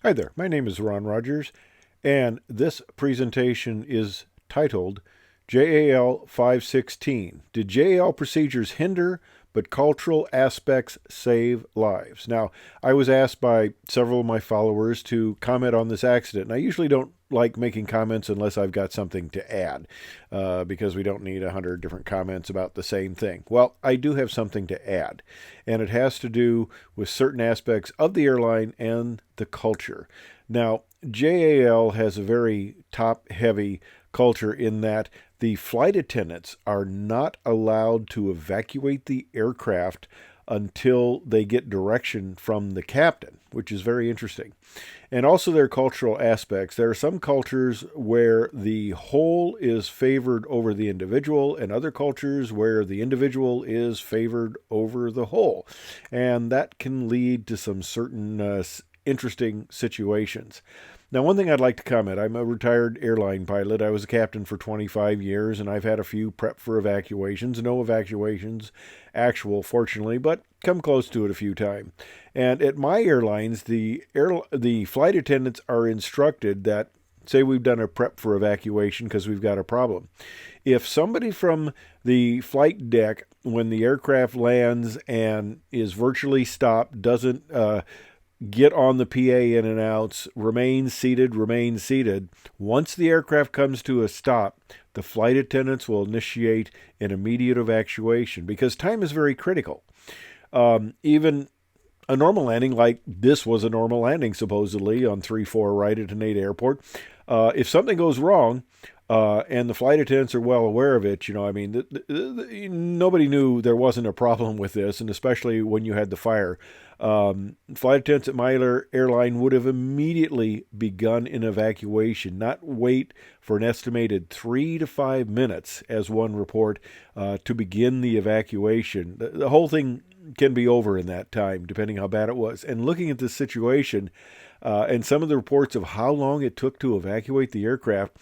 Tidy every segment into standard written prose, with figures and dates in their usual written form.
Hi there, my name is Ron Rogers, and this presentation is titled JAL 516. Did JAL procedures hinder, but cultural aspects save lives? Now, I was asked by several of my followers to comment on this accident, and I usually don't like making comments unless I've got something to add, because we don't need 100 different comments about the same thing. Well, I do have something to add, and it has to do with certain aspects of the airline and the culture. Now, JAL has a very top heavy culture in that the flight attendants are not allowed to evacuate the aircraft until they get direction from the captain, which is very interesting. And also their cultural aspects. There are some cultures where the whole is favored over the individual, and other cultures where the individual is favored over the whole. And that can lead to some certain interesting situations. Now, one thing I'd like to comment, I'm a retired airline pilot. I was a captain for 25 years, and I've had a few prep for evacuations. No evacuations actual, fortunately, but come close to it a few times. And at my airlines, the flight attendants are instructed that, say we've done a prep for evacuation because we've got a problem. If somebody from the flight deck, when the aircraft lands and is virtually stopped, doesn't get on the PA in and outs, remain seated, remain seated. Once the aircraft comes to a stop, the flight attendants will initiate an immediate evacuation because time is very critical. Even a normal landing, like this was a normal landing supposedly on 3-4 right at an 8 airport, if something goes wrong, and the flight attendants are well aware of it. I mean, nobody knew there wasn't a problem with this, and especially when you had the fire. Flight attendants at my airline would have immediately begun an evacuation, not wait for an estimated 3 to 5 minutes, as one report, to begin the evacuation. The whole thing can be over in that time, depending how bad it was. And looking at this situation, and some of the reports of how long it took to evacuate the aircraft,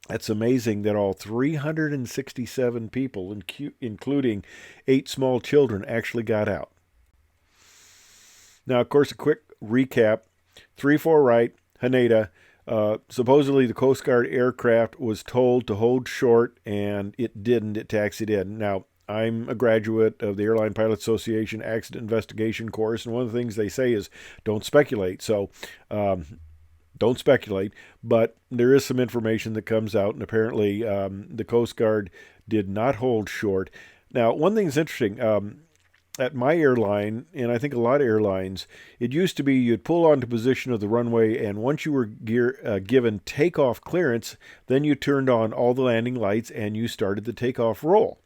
it's amazing that all 367 people, including 8 small children, actually got out. Now, of course, a quick recap. 3-4 right, Haneda. Supposedly, the Coast Guard aircraft was told to hold short, and it didn't. It taxied in. Now, I'm a graduate of the Airline Pilot Association Accident Investigation course, and one of the things they say is don't speculate. So, don't speculate, but there is some information that comes out, and apparently the Coast Guard did not hold short. Now, one thing is interesting. At my airline, and I think a lot of airlines, it used to be you'd pull onto position of the runway, and once you were given takeoff clearance, then you turned on all the landing lights and you started the takeoff roll.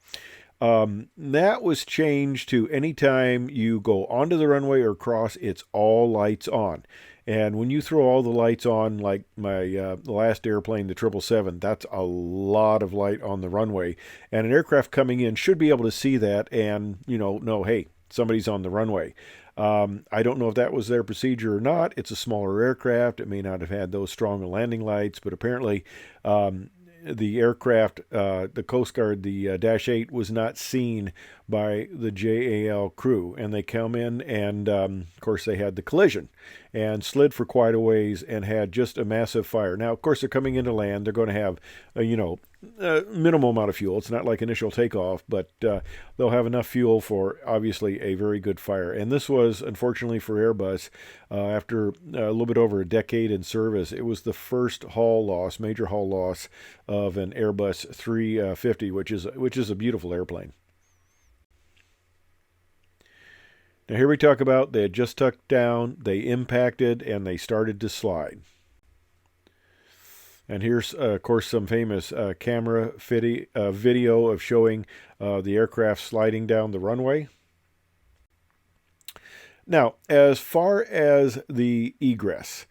That was changed to anytime you go onto the runway or cross, it's all lights on. And when you throw all the lights on, like my last airplane, the 777, that's a lot of light on the runway. And an aircraft coming in should be able to see that and, know, hey, somebody's on the runway. I don't know if that was their procedure or not. It's a smaller aircraft. It may not have had those strong landing lights, but apparently the aircraft, the Coast Guard, the Dash 8, was not seen by the JAL crew. And they come in and, of course, they had the collision and slid for quite a ways and had just a massive fire. Now, of course, they're coming into land. They're going to have, a minimal amount of fuel. It's not like initial takeoff, but they'll have enough fuel for, obviously, a very good fire. And this was, unfortunately for Airbus, after a little bit over a decade in service, it was the first major hull loss of an Airbus 350, which is a beautiful airplane. Now here we talk about they had just tucked down, they impacted, and they started to slide. And here's, of course, some famous camera video of showing the aircraft sliding down the runway. Now, as far as the egress,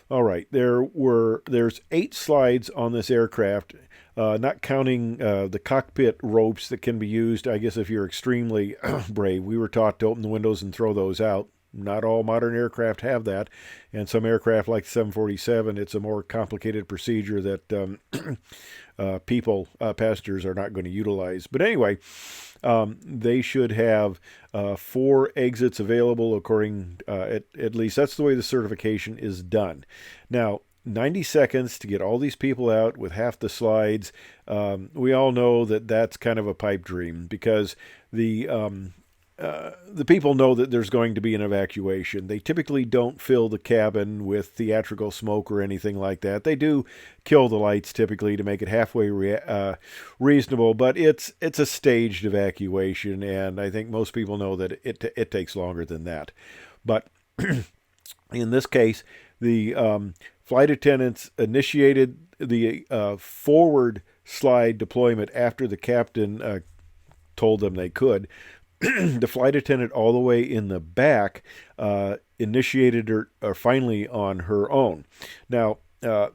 all right, there's 8 slides on this aircraft, not counting the cockpit ropes that can be used, I guess, if you're extremely brave. We were taught to open the windows and throw those out. Not all modern aircraft have that, and some aircraft like the 747, it's a more complicated procedure that passengers are not going to utilize. But anyway, they should have 4 exits available according, at least that's the way the certification is done. Now, 90 seconds to get all these people out with half the slides. We all know that that's kind of a pipe dream because the people know that there's going to be an evacuation. They typically don't fill the cabin with theatrical smoke or anything like that. They do kill the lights typically to make it halfway reasonable, but it's a staged evacuation, and I think most people know that it takes longer than that. But in this case, the flight attendants initiated the forward slide deployment after the captain told them they could. The flight attendant all the way in the back initiated her finally on her own. Now,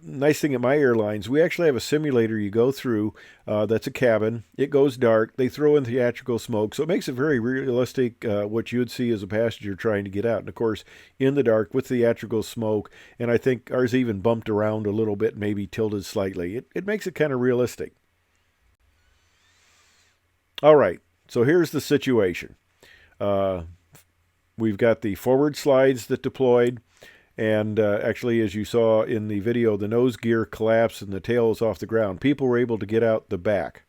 nice thing at my airlines, we actually have a simulator you go through that's a cabin. It goes dark. They throw in theatrical smoke, so it makes it very realistic what you would see as a passenger trying to get out. And, of course, in the dark with theatrical smoke, and I think ours even bumped around a little bit, maybe tilted slightly. It makes it kind of realistic. All right. So here's the situation. We've got the forward slides that deployed, and actually, as you saw in the video, the nose gear collapsed and the tail is off the ground. People were able to get out the back.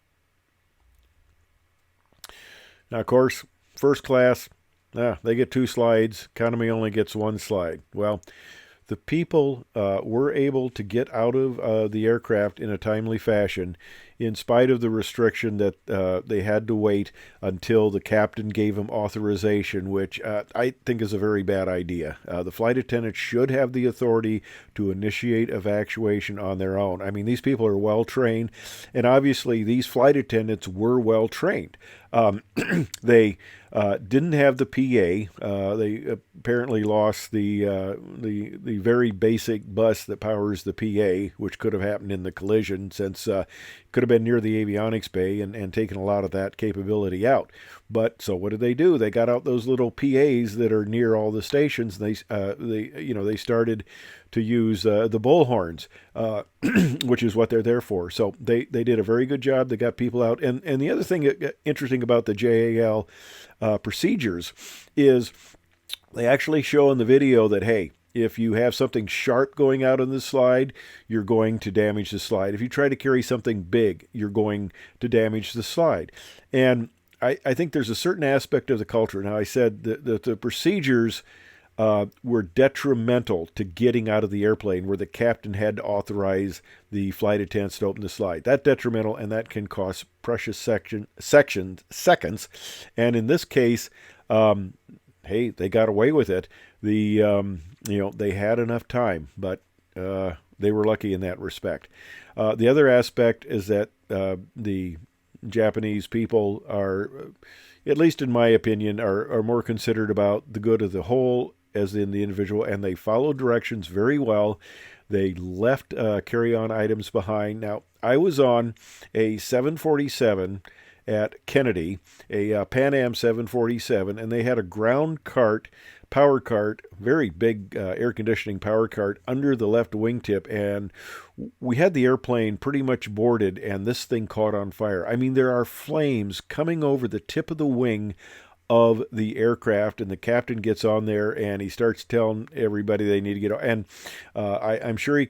Now, of course, first class, they get 2 slides. Economy only gets 1 slide. Well, the people were able to get out of the aircraft in a timely fashion in spite of the restriction that they had to wait until the captain gave them authorization, which I think is a very bad idea. The flight attendants should have the authority to initiate evacuation on their own. I mean, these people are well trained, and obviously these flight attendants were well trained. They didn't have the PA. They apparently lost the very basic bus that powers the PA, which could have happened in the collision, since it could have been near the avionics bay and taken a lot of that capability out. But so what did they do? They got out those little PAs that are near all the stations. And they started to use the bullhorns, which is what they're there for. So they did a very good job. They got people out. And the other thing interesting about the JAL procedures is they actually show in the video that, hey, if you have something sharp going out on the slide, you're going to damage the slide. If you try to carry something big, you're going to damage the slide. And I think there's a certain aspect of the culture. Now, I said that the procedures were detrimental to getting out of the airplane, where the captain had to authorize the flight attendants to open the slide. That's detrimental, and that can cost precious seconds. And in this case, hey, they got away with it. They had enough time, but they were lucky in that respect. The other aspect is that the Japanese people are, at least in my opinion, are more considerate about the good of the whole as in the individual, and they follow directions very well. They left carry-on items behind. Now, I was on a 747 at Kennedy, a Pan Am 747, and they had a ground cart, power cart, very big air conditioning power cart under the left wingtip, and we had the airplane pretty much boarded, and this thing caught on fire. I mean, there are flames coming over the tip of the wing of the aircraft, and the captain gets on there and he starts telling everybody they need to get on. And I'm sure he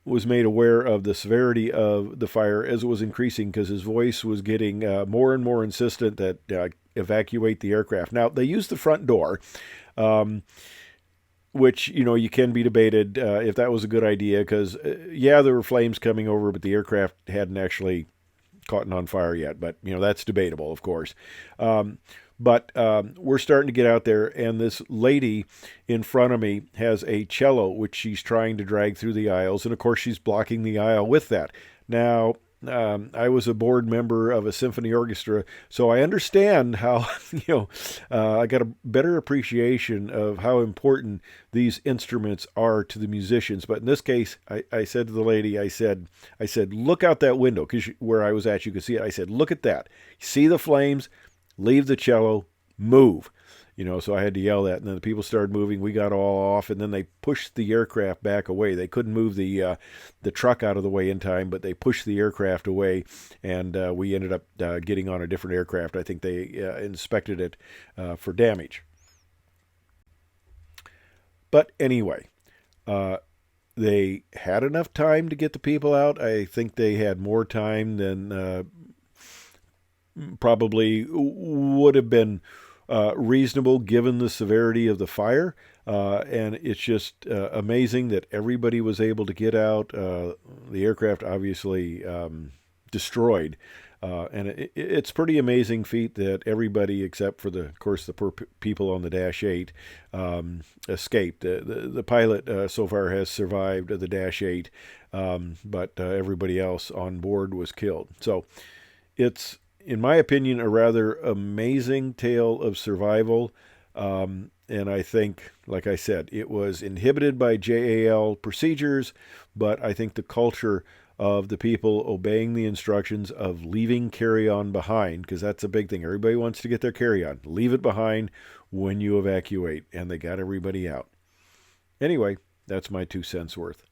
was made aware of the severity of the fire as it was increasing, because his voice was getting more and more insistent that evacuate the aircraft. Now, they used the front door, which, you can be debated if that was a good idea, because, there were flames coming over, but the aircraft hadn't actually caught on fire yet. But, that's debatable, of course. But we're starting to get out there, and this lady in front of me has a cello, which she's trying to drag through the aisles, and of course she's blocking the aisle with that. Now, I was a board member of a symphony orchestra, so I understand how, I got a better appreciation of how important these instruments are to the musicians. But in this case, I said to the lady, I said, look out that window, because where I was at, you could see it. I said, look at that. See the flames? Leave the cello, move. So I had to yell that, and then the people started moving. We got all off, and then they pushed the aircraft back away. They couldn't move the truck out of the way in time, but they pushed the aircraft away, and we ended up getting on a different aircraft. I think they inspected it for damage. But anyway, uh, they had enough time to get the people out. I think they had more time than probably would have been reasonable given the severity of the fire. And it's just amazing that everybody was able to get out. The aircraft obviously destroyed. And it's pretty amazing feat that everybody, except for of course, the poor people on the Dash 8, escaped. The pilot so far has survived the Dash 8, but everybody else on board was killed. So it's, in my opinion, a rather amazing tale of survival. And I think, like I said, it was inhibited by JAL procedures, but I think the culture of the people obeying the instructions of leaving carry-on behind, because that's a big thing. Everybody wants to get their carry-on. Leave it behind when you evacuate, and they got everybody out. Anyway, that's my 2 cents worth.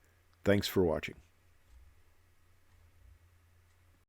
Thanks for watching.